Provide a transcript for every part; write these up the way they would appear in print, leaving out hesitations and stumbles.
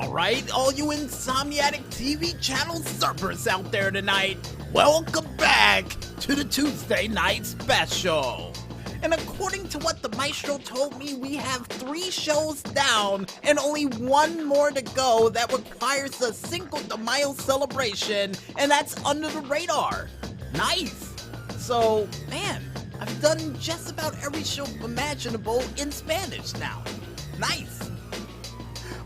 Alright, all you insomniatic TV channel surfers out there tonight, welcome back to the Tuesday Night Special. And according to what the maestro told me, we have 3 shows down and only 1 more to go that requires a Cinco de Mayo celebration, and that's Under the Radar. Nice. So, man, I've done just about every show imaginable in Spanish now. Nice.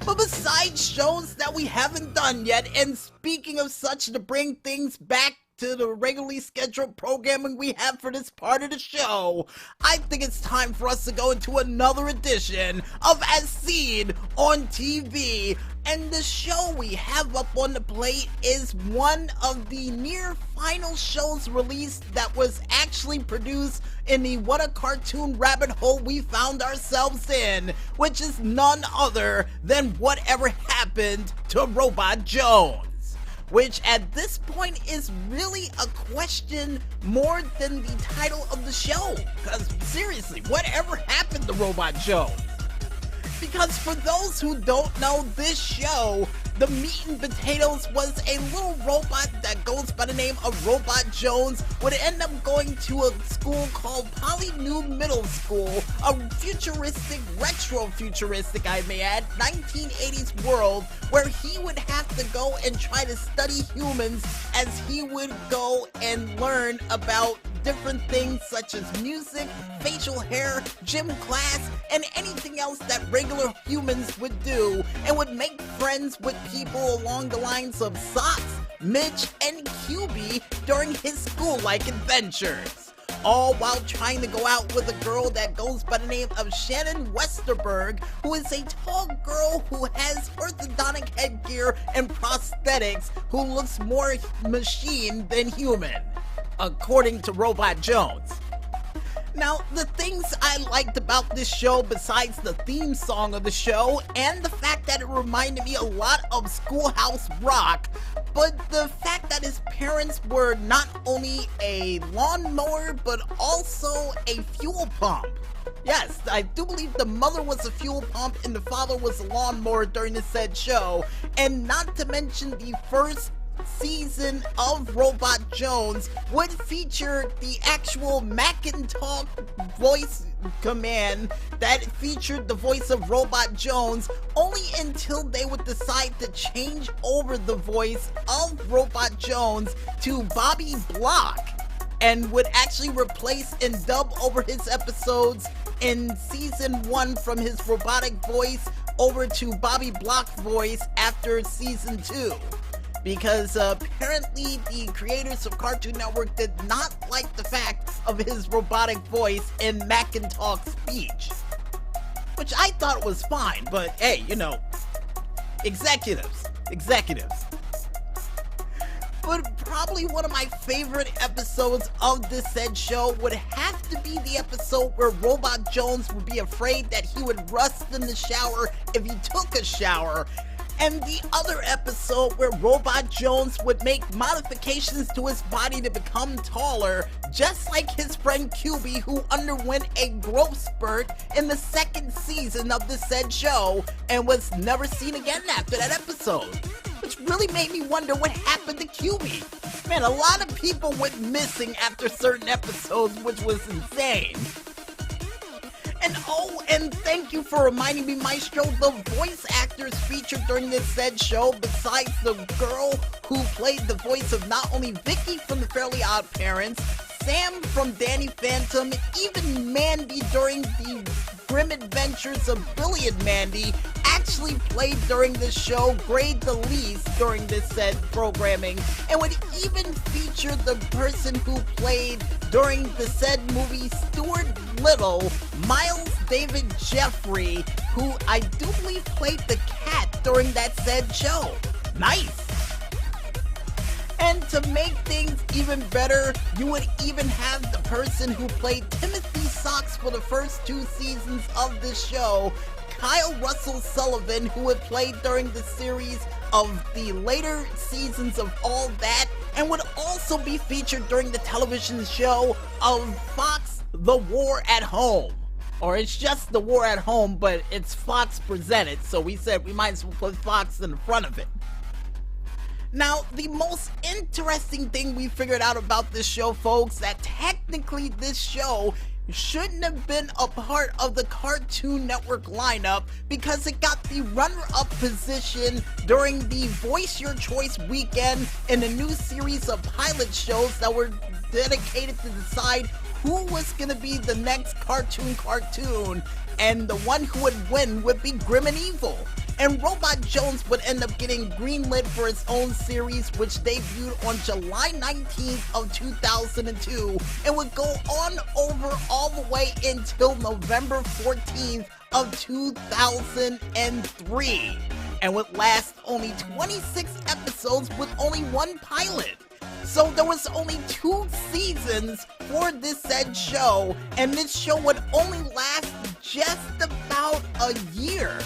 But besides shows that we haven't done yet, and speaking of such, to bring things back to the regularly scheduled programming we have for this part of the show, I think it's time for us to go into another edition of As Seen on TV. And the show we have up on the plate is one of the near final shows released that was actually produced in the What a Cartoon rabbit hole we found ourselves in, which is none other than Whatever Happened to Robot Jones, which at this point is really a question more than the title of the show, because seriously, whatever happened to Robot Jones? Because for those who don't know this show, the meat and potatoes was a little robot that goes by the name of Robot Jones, would end up going to a school called Poly New Middle School, a futuristic, retro-futuristic, I may add, 1980s world, where he would have to go and try to study humans as he would go and learn about different things such as music, facial hair, gym class, and anything else that regular humans would do, and would make friends with people along the lines of Socks, Mitch, and QB during his school-like adventures. All while trying to go out with a girl that goes by the name of Shannon Westerberg, who is a tall girl who has orthodontic headgear and prosthetics, who looks more machine than human, according to Robot Jones. Now, the things I liked about this show, besides the theme song of the show, and the fact that it reminded me a lot of Schoolhouse Rock, but the fact that his parents were not only a lawnmower, but also a fuel pump. Yes, I do believe the mother was a fuel pump and the father was a lawnmower during the said show, and not to mention the first season of Robot Jones would feature the actual Macintalk voice command that featured the voice of Robot Jones, only until they would decide to change over the voice of Robot Jones to Bobby Block, and would actually replace and dub over his episodes in season 1 from his robotic voice over to Bobby Block's voice after season 2. Because apparently the creators of Cartoon Network did not like the fact of his robotic voice in Macintalk's speech. Which I thought was fine, but hey, you know, executives. But probably one of my favorite episodes of this said show would have to be the episode where Robot Jones would be afraid that he would rust in the shower if he took a shower, and the other episode where Robot Jones would make modifications to his body to become taller, just like his friend QB, who underwent a growth spurt in the 2nd season of the said show and was never seen again after that episode. Which really made me wonder what happened to QB. Man, a lot of people went missing after certain episodes, which was insane. And thank you for reminding me, Maestro, the voice actors featured during this said show, besides the girl who played the voice of not only Vicky from The Fairly Odd Parents, Sam from Danny Phantom, even Mandy during the Grim Adventures of Billy and Mandy, actually played during this show Grade the Least during this said programming, and would even feature the person who played during the said movie Stuart Little, Miles David Jeffrey, who I do believe played the cat during that said show. Nice! And to make things even better, you would even have the person who played Timothy Socks for the first 2 seasons of this show, Kyle Russell Sullivan, who had played during the series of the later seasons of All That, and would also be featured during the television show of Fox The War at Home. Or it's just The War at Home, but it's Fox presented, so we said we might as well put Fox in the front of it. Now, the most interesting thing we figured out about this show, folks, that technically this show shouldn't have been a part of the Cartoon Network lineup because it got the runner-up position during the Voice Your Choice weekend in a new series of pilot shows that were dedicated to decide who was going to be the next cartoon, and the one who would win would be Grim and Evil. And Robot Jones would end up getting greenlit for its own series, which debuted on July 19th of 2002 and would go on over all the way until November 14th of 2003, and would last only 26 episodes with only one pilot. So there was only 2 seasons for this said show, and this show would only last just about a year.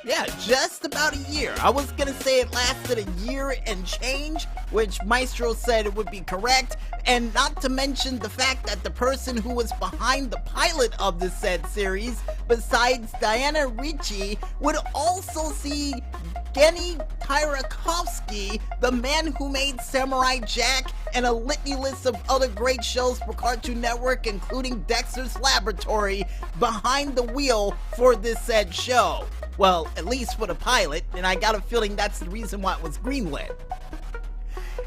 Yeah, just about a year. I was gonna say it lasted a year and change, which Maestro said it would be correct, and not to mention the fact that the person who was behind the pilot of the said series, besides Diana Ricci, would also see Genny Kyrakovsky, the man who made Samurai Jack and a litany list of other great shows for Cartoon Network, including Dexter's Laboratory, behind the wheel for this said show. Well, at least for the pilot, and I got a feeling that's the reason why it was greenlit.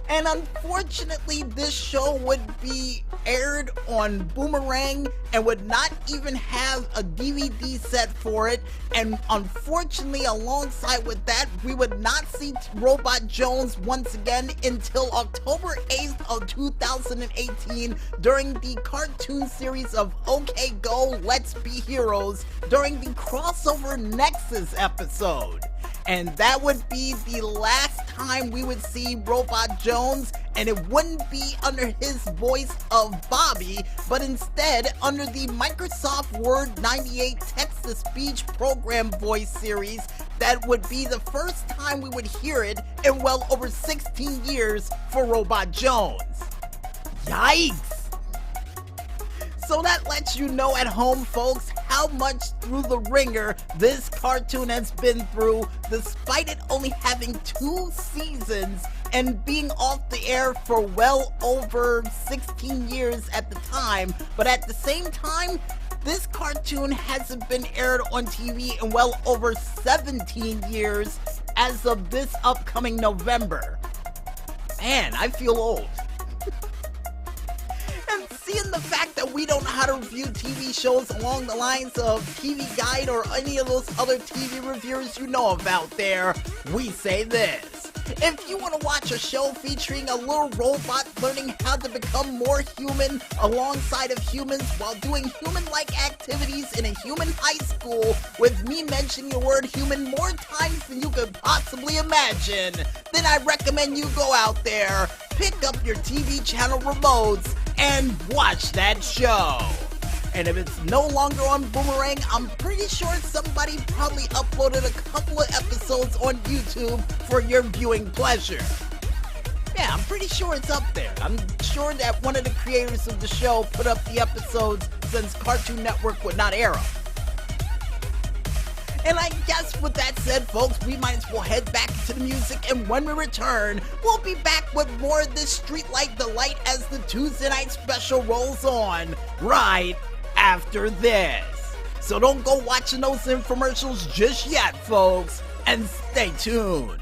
And unfortunately, this show would be aired on Boomerang and would not even have a DVD set for it. And unfortunately, alongside with that, we would not see Robot Jones once again until October 8th of 2018 during the cartoon series of OK Go, Let's Be Heroes during the crossover Nexus episode. And that would be the last time we would see Robot Jones, and it wouldn't be under his voice of Bobby, but instead under the Microsoft Word 98 text-to-speech program voice series. That would be the first time we would hear it in well over 16 years for Robot Jones. Yikes! So that lets you know at home, folks, how much through the ringer this cartoon has been through, despite it only having 2 seasons and being off the air for well over 16 years at the time. But at the same time, this cartoon hasn't been aired on TV in well over 17 years as of this upcoming November. Man, I feel old. Seeing the fact that we don't know how to review TV shows along the lines of TV Guide or any of those other TV reviewers you know of out there, we say this. If you want to watch a show featuring a little robot learning how to become more human alongside of humans while doing human-like activities in a human high school with me mentioning the word human more times than you could possibly imagine, then I recommend you go out there, pick up your TV channel remotes, and watch that show. And if it's no longer on Boomerang, I'm pretty sure somebody probably uploaded a couple of episodes on YouTube for your viewing pleasure. Yeah, I'm pretty sure it's up there. I'm sure that one of the creators of the show put up the episodes since Cartoon Network would not air them. And I guess with that said, folks, we might as well head back to the music, and when we return, we'll be back with more of this Streetlight Delight as the Tuesday Night Special rolls on right after this. So don't go watching those infomercials just yet, folks, and stay tuned.